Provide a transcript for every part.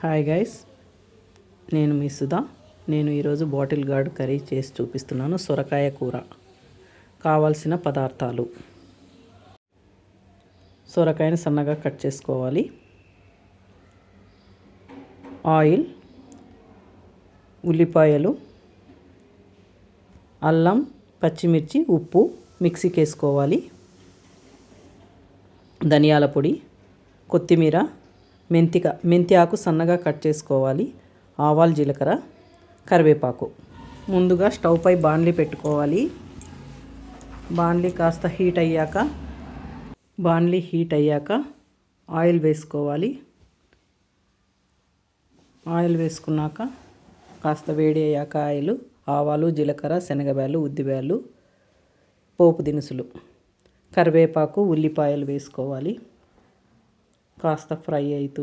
Hi guys, నేను మీ సుధా. నేను ఈరోజు బాటిల్ గార్డ్ కర్రీ చేసి చూపిస్తున్నాను. సొరకాయ కూర. కావాల్సిన పదార్థాలు: సొరకాయని సన్నగా కట్ చేసుకోవాలి, ఆయిల్, ఉల్లిపాయలు, అల్లం, పచ్చిమిర్చి, ఉప్పు మిక్సీకి వేసుకోవాలి, ధనియాల పొడి, కొత్తిమీర, మెంతి ఆకు సన్నగా కట్ చేసుకోవాలి, ఆవాలు, జీలకర్ర, కరివేపాకు. ముందుగా స్టవ్ పై బాణలి పెట్టుకోవాలి. బాణలి కాస్త హీట్ అయ్యాక ఆయిల్ వేసుకోవాలి. ఆయిల్ వేసుకున్నాక కాస్త వేడి అయ్యాక ఆవాలు, జీలకర్ర, శనగబ్యాలు, ఉద్దిబ్యాలు, పోపు దినుసులు, కరివేపాకు, ఉల్లిపాయలు వేసుకోవాలి. కాస్త ఫ్రై అవుతూ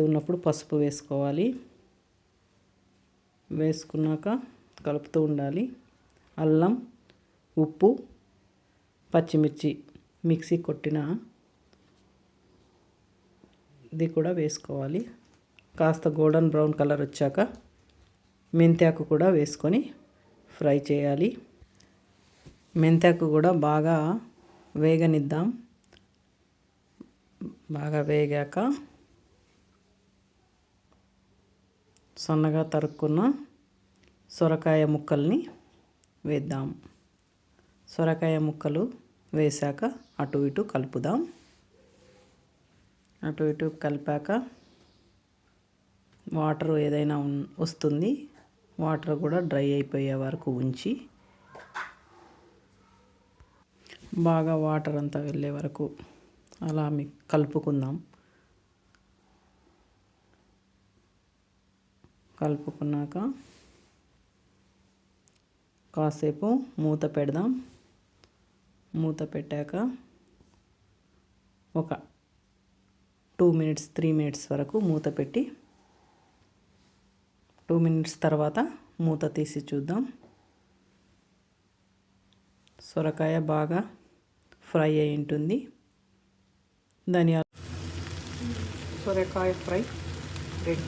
ఉన్నప్పుడు పసుపు వేసుకోవాలి. వేసుకున్నాక కలుపుతూ ఉండాలి. అల్లం, ఉప్పు, పచ్చిమిర్చి మిక్సీ కొట్టిన ఇది కూడా వేసుకోవాలి. కాస్త గోల్డెన్ బ్రౌన్ కలర్ వచ్చాక మెంతాకు కూడా వేసుకొని ఫ్రై చేయాలి. మెంతాకు కూడా బాగా వేగనిద్దాం. బాగా వేగాక సన్నగా తరుక్కున్న సొరకాయ ముక్కల్ని వేద్దాం. సొరకాయ ముక్కలు వేసాక అటు ఇటు కలుపుదాం. అటు ఇటు కలిపాక వాటర్ ఏదైనా వస్తుంది. వాటర్ కూడా డ్రై అయిపోయే వరకు ఉంచి బాగా వాటర్ అంతా వెళ్ళే వరకు అలా కలుపుకుందాం. కలుపుకున్నాక కాసేపు మూత పెడదాం. మూత పెట్టాక ఒక 3 మినిట్స్ వరకు మూత పెట్టి 2 మినిట్స్ తర్వాత మూత తీసి చూద్దాం. సొరకాయ బాగా ఫ్రై అయి ఉంటుంది. సొరకాయ ఫ్రై రెడీ.